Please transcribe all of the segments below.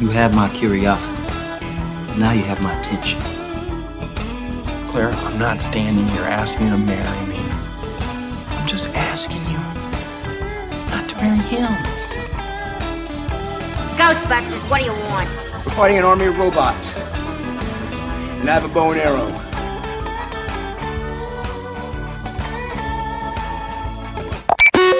You had my curiosity. Now you have my attention. Claire, I'm not standing here asking you to marry me. I'm just asking you not to marry him. Ghostbusters, what do you want? We're fighting an army of robots. And I have a bow and arrow.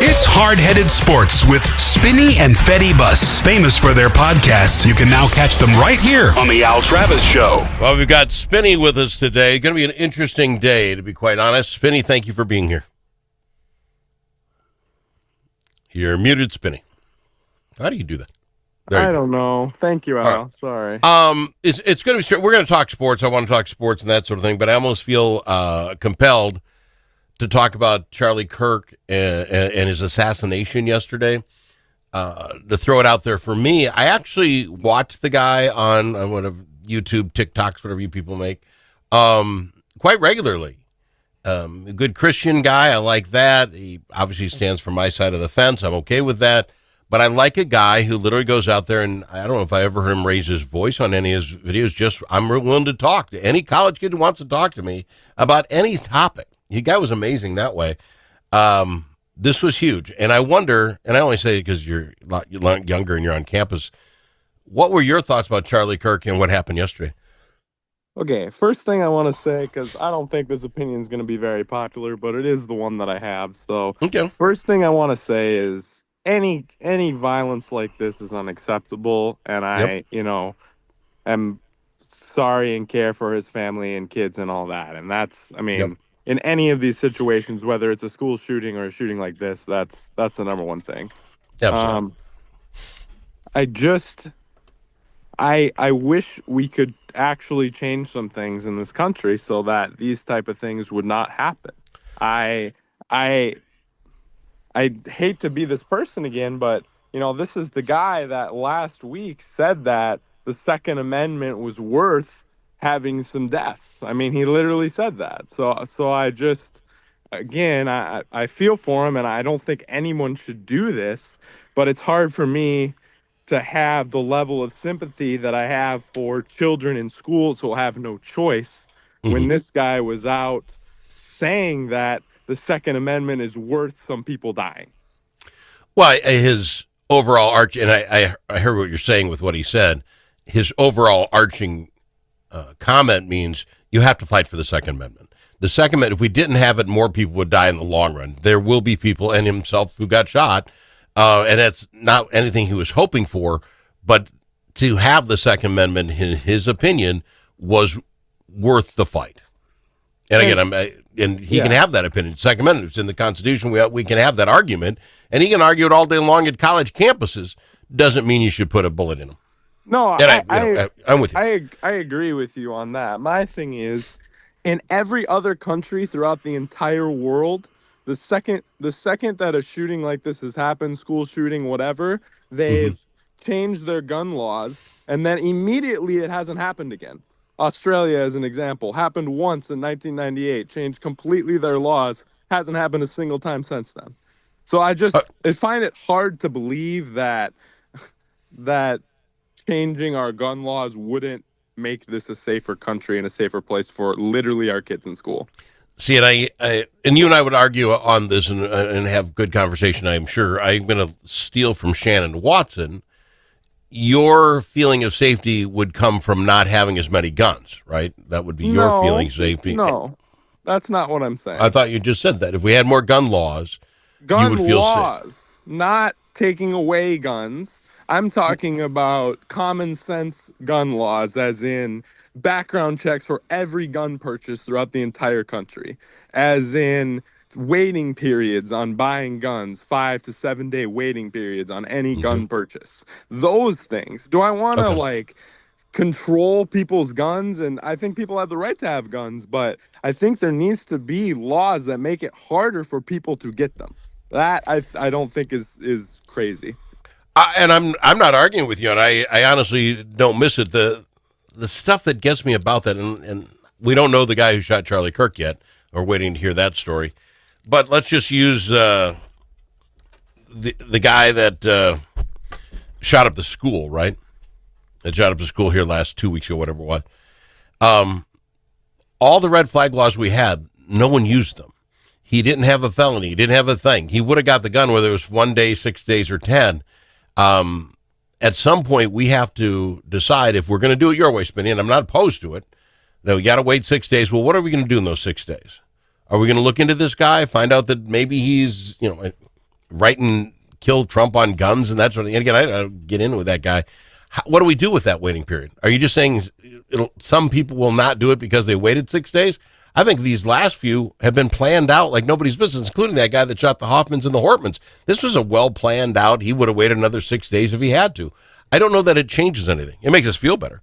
It's Hard-Headed Sports with Spinny and Fetty Bus. Famous for their podcasts, you can now catch them right here on The Al Travis Show. Well, we've got Spinny with us today. Going to be an interesting day, to be quite honest. Spinny, thank you for being here. You're muted, Spinny. How do you do that? I don't know. Thank you, Al. Right. Sorry. It's going to be. We're going to talk sports. I want to talk sports and that sort of thing, but I almost feel compelled to talk about Charlie Kirk and his assassination yesterday. To throw it out there for me, I actually watched the guy on whatever YouTube, TikToks, whatever you people make, quite regularly. A good Christian guy. I like that. He obviously stands for my side of the fence. I'm okay with that. But I like a guy who literally goes out there, and I don't know if I ever heard him raise his voice on any of his videos. Just, I'm willing to talk to any college kid who wants to talk to me about any topic. The guy was amazing that way. This was huge. And I wonder, and I only say it because you're a lot younger and you're on campus, what were your thoughts about Charlie Kirk and what happened yesterday? Okay, first thing I want to say, because I don't think this opinion is going to be very popular, but it is the one that I have. So, okay. First thing I want to say is, any violence like this is unacceptable, and I, am sorry and care for his family and kids and all that. And that's, in any of these situations, whether it's a school shooting or a shooting like this, that's the number one thing. Absolutely. I wish we could actually change some things in this country so that these type of things would not happen. I hate to be this person again, but, this is the guy that last week said that the Second Amendment was worth having some deaths. I mean, he literally said that. So I just, again, I feel for him, and I don't think anyone should do this, but it's hard for me to have the level of sympathy that I have for children in schools who have no choice when this guy was out saying that the Second Amendment is worth some people dying. Well, his overall arch, and I heard what you're saying with what he said. His overall arching comment means you have to fight for the Second Amendment. The Second Amendment, if we didn't have it, more people would die in the long run. There will be people, and himself, who got shot, and that's not anything he was hoping for, but to have the Second Amendment, in his opinion, was worth the fight. And again, he can have that opinion. Second Amendment, it's in the Constitution. We can have that argument, and he can argue it all day long at college campuses. Doesn't mean you should put a bullet in him. No, I'm with you. I agree with you on that. My thing is, in every other country throughout the entire world, the second that a shooting like this has happened, school shooting, whatever, they've changed their gun laws, and then immediately it hasn't happened again. Australia, as an example, happened once in 1998, changed completely their laws, hasn't happened a single time since then. So I find it hard to believe that changing our gun laws wouldn't make this a safer country and a safer place for literally our kids in school. See, and you and I would argue on this and have good conversation, I'm sure. I'm going to steal from Shannon Watson. Your feeling of safety would come from not having as many guns, right? That would be your feeling of safety. No, that's not what I'm saying. I thought you just said that. If we had more gun laws, you would feel safe. Not taking away guns. I'm talking about common sense gun laws, as in background checks for every gun purchase throughout the entire country, as in waiting periods on buying guns, 5 to 7 day waiting periods on any gun purchase. Those things. Do I want to control people's guns? And I think people have the right to have guns, but I think there needs to be laws that make it harder for people to get them. That I don't think is crazy. And I'm not arguing with you, and I honestly don't miss it. The stuff that gets me about that, and we don't know the guy who shot Charlie Kirk yet. We're waiting to hear that story. But let's just use the guy that shot up the school, right? that shot up the school here last 2 weeks ago, whatever it was. All the red flag laws we had, no one used them. He didn't have a felony. He didn't have a thing. He would have got the gun whether it was 1 day, 6 days, or 10. At some point, we have to decide if we're going to do it your way, Spinny, and I'm not opposed to it, that we got to wait 6 days. Well, what are we going to do in those 6 days? Are we going to look into this guy, find out that maybe he's, writing kill Trump on guns and that sort of thing? And again, I don't get in with that guy. What do we do with that waiting period? Are you just saying some people will not do it because they waited 6 days? I think these last few have been planned out like nobody's business, including that guy that shot the Hoffmans and the Hortmans. This was a well planned out. He would have waited another 6 days if he had to. I don't know that it changes anything. It makes us feel better.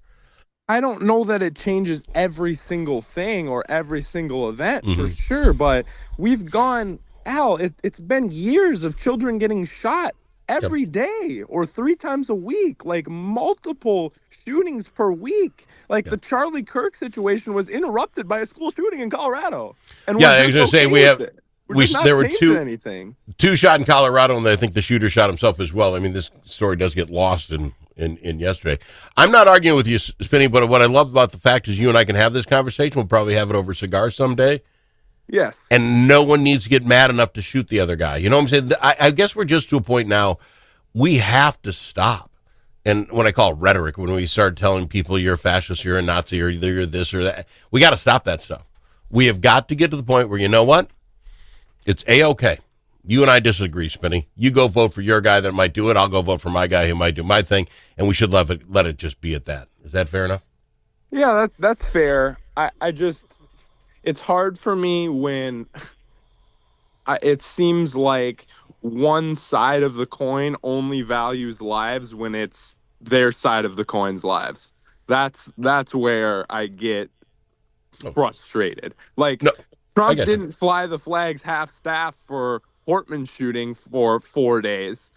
I don't know that it changes every single thing or every single event for sure, but we've gone, Al, it's been years of children getting shot every day or 3 times a week, like multiple shootings per week. Like the Charlie Kirk situation was interrupted by a school shooting in Colorado. And I was going to say there were two shot in Colorado, and I think the shooter shot himself as well. I mean, this story does get lost in yesterday. I'm not arguing with you, Spinny, but what I love about the fact is you and I can have this conversation. We'll probably have it over cigars someday. Yes. And no one needs to get mad enough to shoot the other guy. You know what I'm saying? I guess we're just to a point now, we have to stop. And when I call it rhetoric, when we start telling people you're a fascist, you're a Nazi, or you're this or that, we got to stop that stuff. We have got to get to the point where, you know what? It's A-okay. You and I disagree, Spinny. You go vote for your guy that might do it. I'll go vote for my guy who might do my thing. And we should let it just be at that. Is that fair enough? Yeah, that's fair. I just, it's hard for me when it seems like one side of the coin only values lives when it's their side of the coin's lives. That's where I get frustrated. Like, no, Trump didn't fly the flags half-staff for Portman shooting for 4 days.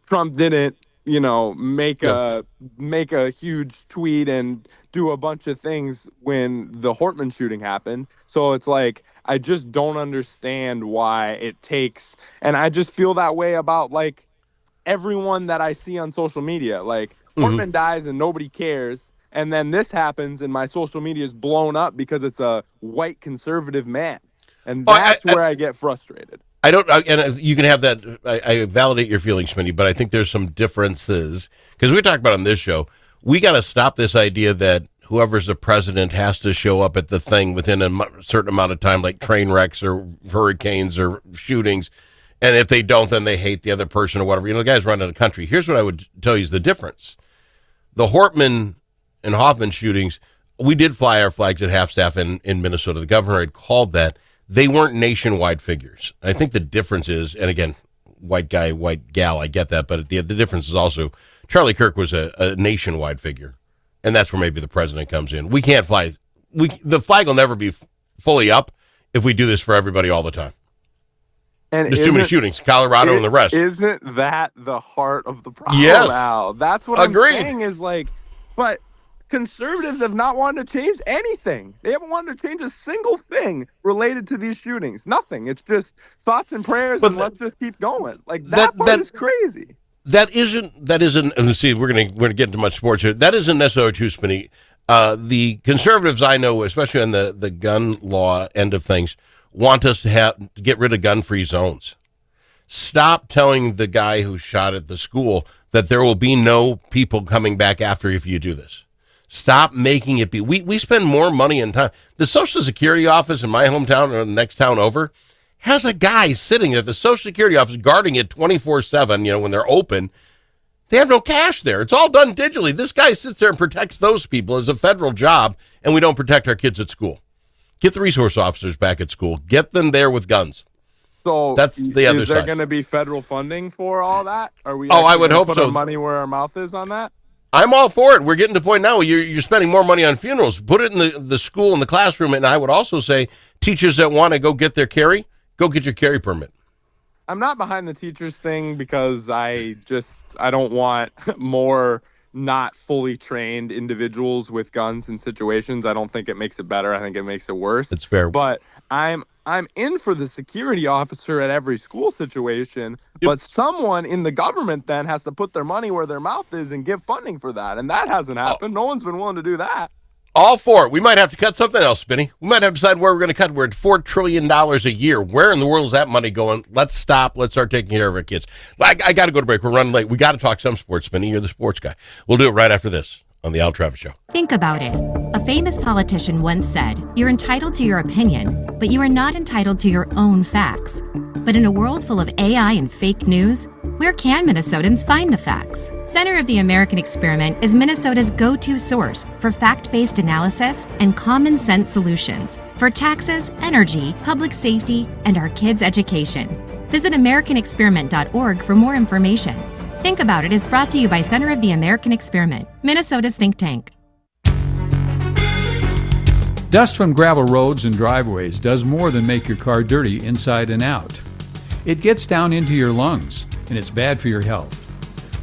Trump didn't, make a huge tweet and do a bunch of things when the Hortman shooting happened. So it's like, I just don't understand why it takes, and I just feel that way about like everyone that I see on social media. Like Hortman dies and nobody cares. And then this happens and my social media is blown up because it's a white conservative man. And that's where I get frustrated. I don't, and you can have that. I validate your feelings, Smitty, but I think there's some differences because we talked about on this show. We got to stop this idea that whoever's the president has to show up at the thing within a certain amount of time, like train wrecks or hurricanes or shootings. And if they don't, then they hate the other person or whatever. The guy's running the country. Here's what I would tell you is the difference. The Hortman and Hoffman shootings, we did fly our flags at half-staff in Minnesota. The governor had called that. They weren't nationwide figures. I think the difference is, and again, white guy, white gal, I get that, but the difference is also Charlie Kirk was a nationwide figure, and that's where maybe the president comes in. We can't fly. The flag will never be fully up if we do this for everybody all the time. And there's too many shootings, Colorado and the rest. Isn't that the heart of the problem? Yes. Now? That's what I'm saying is like, but conservatives have not wanted to change anything. They haven't wanted to change a single thing related to these shootings. Nothing. It's just thoughts and prayers, and let's just keep going. Like that part is crazy. That isn't. Let's see. We're gonna get into much sports here. That isn't necessarily true, Spinny. The conservatives I know, especially on the gun law end of things, want us to get rid of gun-free zones. Stop telling the guy who shot at the school that there will be no people coming back after if you do this. Stop making it be. We spend more money and time. The Social Security office in my hometown or the next town over has a guy sitting at the Social Security office guarding it 24/7, when they're open. They have no cash there. It's all done digitally. This guy sits there and protects those people as a federal job, and we don't protect our kids at school. Get the resource officers back at school. Get them there with guns. So that's the other side. Is there going to be federal funding for all that? Are we? I would hope put so. Our money where our mouth is on that. I'm all for it. We're getting to the point now where you're spending more money on funerals. Put it in the school, in the classroom. And I would also say teachers that want to go get their carry, go get your carry permit. I'm not behind the teachers thing because I don't want more not fully trained individuals with guns in situations. I don't think it makes it better. I think it makes it worse. It's fair. But I'm I'm in for the security officer at every school situation, Yep. but someone in the government then has to put their money where their mouth is and give funding for that. And that hasn't happened. No one's been willing to do that. All for it. We might have to cut something else, Spinny. We might have to decide where we're going to cut. We're at $4 trillion a year. Where in the world is that money going? Let's stop. Let's start taking care of our kids. I got to go to break. We're running late. We got to talk some sports, Spinny. You're the sports guy. We'll do it right after this on the Al Travis Show. Think about it. A famous politician once said, "You're entitled to your opinion, but you are not entitled to your own facts." But in a world full of AI and fake news, where can Minnesotans find the facts? Center of the American Experiment is Minnesota's go-to source for fact-based analysis and common sense solutions for taxes, energy, public safety, and our kids' education. Visit AmericanExperiment.org for more information. Think About It is brought to you by Center of the American Experiment, Minnesota's think tank. Dust from gravel roads and driveways does more than make your car dirty inside and out. It gets down into your lungs, and it's bad for your health.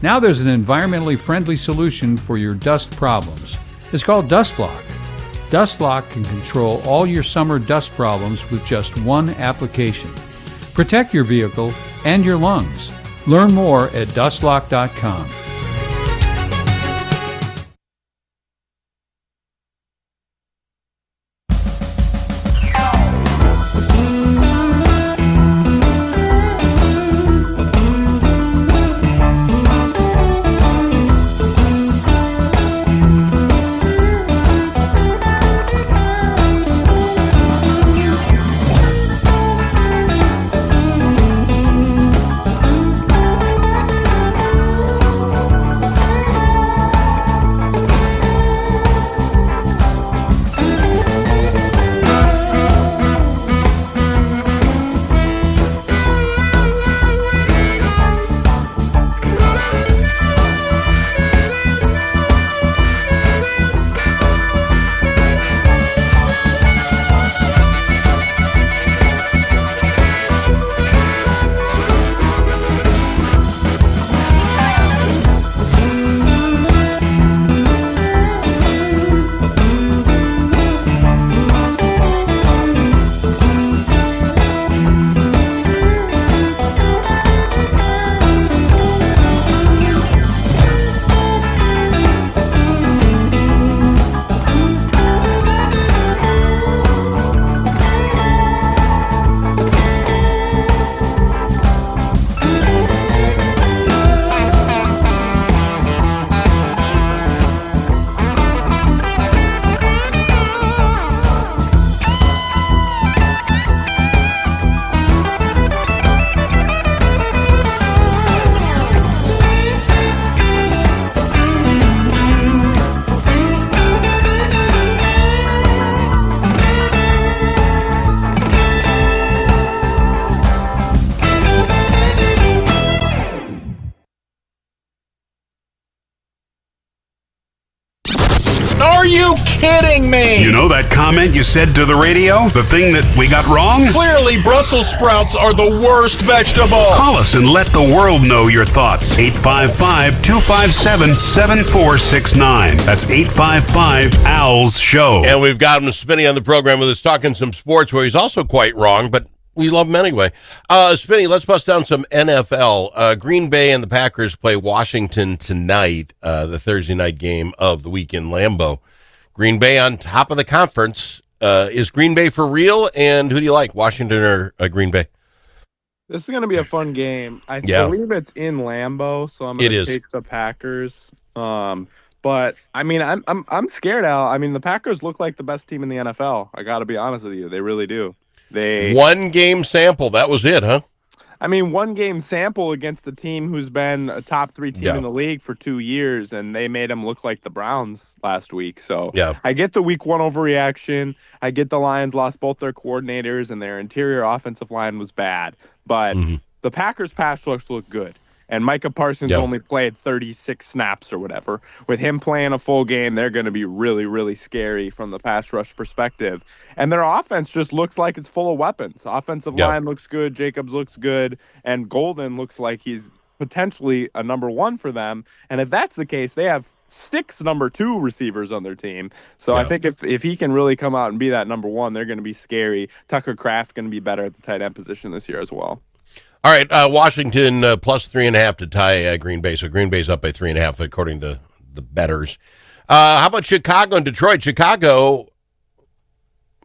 Now there's an environmentally friendly solution for your dust problems. It's called Dust Lock. Dust Lock can control all your summer dust problems with just one application. Protect your vehicle and your lungs. Learn more at dustlock.com. Are you kidding me? You know that comment you said to the radio? The thing that we got wrong? Clearly, Brussels sprouts are the worst vegetable. Call us and let the world know your thoughts. 855-257-7469. That's 855-AL's show. And we've got him Spinny on the program with us talking some sports where he's also quite wrong, but we love him anyway. Spinny, let's bust down some NFL. Green Bay and the Packers play Washington tonight, the Thursday night game of the week in Lambeau. Green Bay on top of the conference. Is Green Bay for real? And who do you like, Washington or Green Bay? This is going to be a fun game. I believe it's in Lambeau, so I'm going to take the Packers. But I mean, I'm scared, Al. I mean, the Packers look like the best team in the NFL. I got to be honest with you, they really do. One game sample. That was it, huh? I mean, one game sample against the team who's been a top 3 team in the league for 2 years, and they made them look like the Browns last week. So I get the week 1 overreaction. I get the Lions lost both their coordinators, and their interior offensive line was bad. But the Packers' pass rush looked good. And Micah Parsons only played 36 snaps or whatever. With him playing a full game, they're going to be really, really scary from the pass rush perspective. And their offense just looks like it's full of weapons. Offensive line looks good. Jacobs looks good. And Golden looks like he's potentially a number 1 for them. And if that's the case, they have 6 number 2 receivers on their team. So I think if he can really come out and be that number 1, they're going to be scary. Tucker Kraft going to be better at the tight end position this year as well. All right, Washington plus 3.5 to tie Green Bay. So Green Bay's up by 3.5 according to the bettors. How about Chicago and Detroit? Chicago,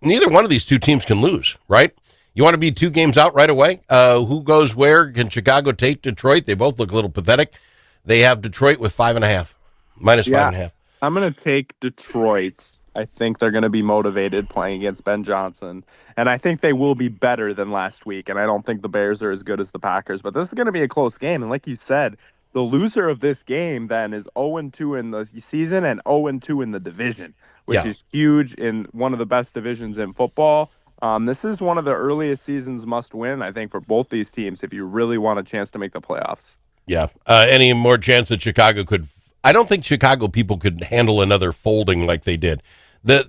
neither one of these two teams can lose, right? You want to be 2 games out right away? Who goes where? Can Chicago take Detroit? They both look a little pathetic. They have Detroit with 5.5, minus 5.5. I'm going to take Detroit. I think they're going to be motivated playing against Ben Johnson. And I think they will be better than last week. And I don't think the Bears are as good as the Packers. But this is going to be a close game. And like you said, the loser of this game then is 0-2 in the season and 0-2 in the division, which is huge in one of the best divisions in football. This is one of the earliest seasons must win, I think, for both these teams if you really want a chance to make the playoffs. Yeah. Any more chance that Chicago could? I don't think Chicago people could handle another folding like they did. They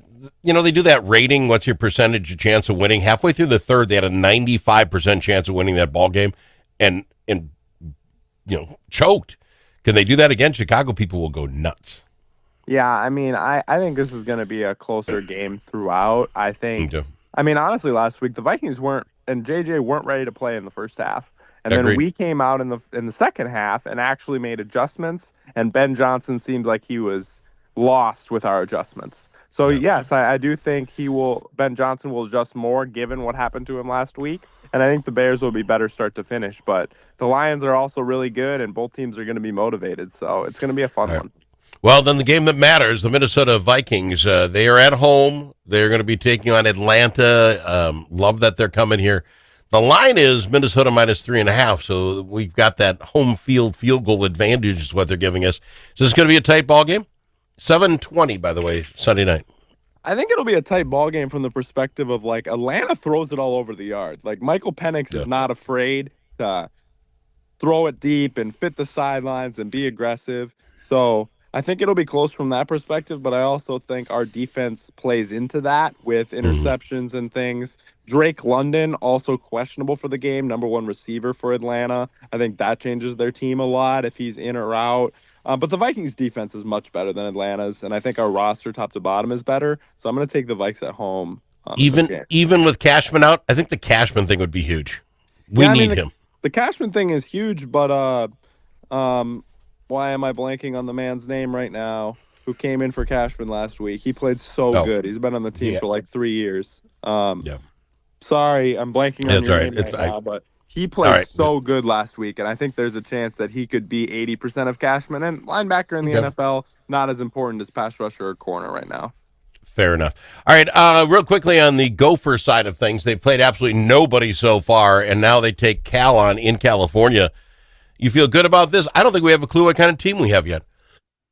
do that rating. What's your percentage chance of winning? Halfway through the third, they had a 95% chance of winning that ball game, and choked. Can they do that again? Chicago people will go nuts. Yeah, I mean, I think this is going to be a closer game throughout. I think. Okay. I mean, honestly, last week the Vikings weren't and JJ weren't ready to play in the first half. And then we came out in the second half and actually made adjustments, and Ben Johnson seemed like he was lost with our adjustments. So, yes, I do think Ben Johnson will adjust more given what happened to him last week, and I think the Bears will be better start to finish. But the Lions are also really good, and both teams are going to be motivated, so it's going to be a fun one. Well, then the game that matters, the Minnesota Vikings, they are at home. They're going to be taking on Atlanta. Love that they're coming here. The line is Minnesota minus 3.5, so we've got that home field goal advantage is what they're giving us. Is this going to be a tight ball game? 7:20, by the way, Sunday night. I think it'll be a tight ball game from the perspective of, like, Atlanta throws it all over the yard. Like, Michael Penix is not afraid to throw it deep and fit the sidelines and be aggressive. So I think it'll be close from that perspective, but I also think our defense plays into that with interceptions and things. Drake London, also questionable for the game, number 1 receiver for Atlanta. I think that changes their team a lot if he's in or out. But the Vikings defense is much better than Atlanta's, and I think our roster top to bottom is better. So I'm going to take the Vikes at home. Even with Cashman out, I think the Cashman thing would be huge. We need him. The Cashman thing is huge, but why am I blanking on the man's name right now who came in for Cashman last week? He played so good. He's been on the team for like 3 years. Sorry, I'm blanking on your name right now, but he played so good last week, and I think there's a chance that he could be 80% of Cashman. And linebacker in the NFL, not as important as pass rusher or corner right now. Fair enough. All right, real quickly on the Gopher side of things, they've played absolutely nobody so far, and now they take Cal on in California. You feel good about this? I don't think we have a clue what kind of team we have yet.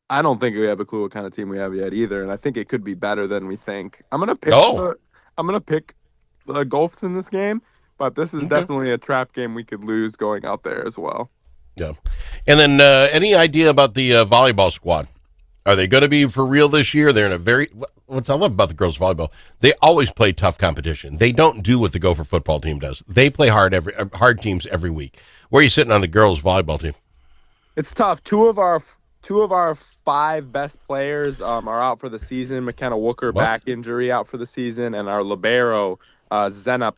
I don't think we have a clue what kind of team we have yet either, and I think it could be better than we think. I'm gonna pick the Gophers in this game, but this is definitely a trap game we could lose going out there as well. Yeah, and then any idea about the volleyball squad? Are they going to be for real this year? They're in a what I love about the girls volleyball, they always play tough competition. They don't do what the Gopher football team does. They play hard hard teams every week. Where are you sitting on the girls volleyball team? It's tough. Two of our 5 best players are out for the season. McKenna Wooker, back injury, out for the season, and our libero Zenup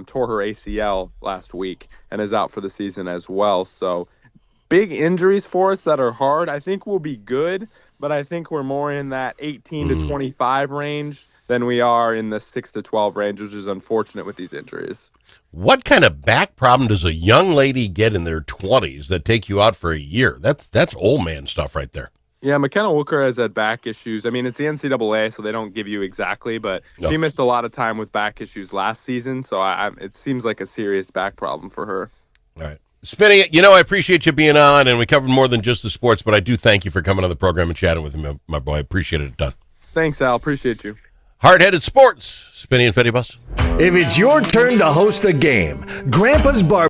tore her ACL last week and is out for the season as well. So big injuries for us that are hard. I think we'll be good, but I think we're more in that 18 to 25 range than we are in the 6 to 12 range, which is unfortunate with these injuries. What kind of back problem does a young lady get in their 20s that take you out for a year? That's old man stuff right there. Yeah, McKenna Wooker has had back issues. I mean, it's the NCAA, so they don't give you exactly, but she missed a lot of time with back issues last season, so it seems like a serious back problem for her. All right. Spinny, I appreciate you being on, and we covered more than just the sports, but I do thank you for coming on the program and chatting with me, my boy. I appreciate it a ton. Thanks, Al. Appreciate you. Hard-headed sports, Spinny and Fetty Bus. If it's your turn to host a game, Grandpa's Bar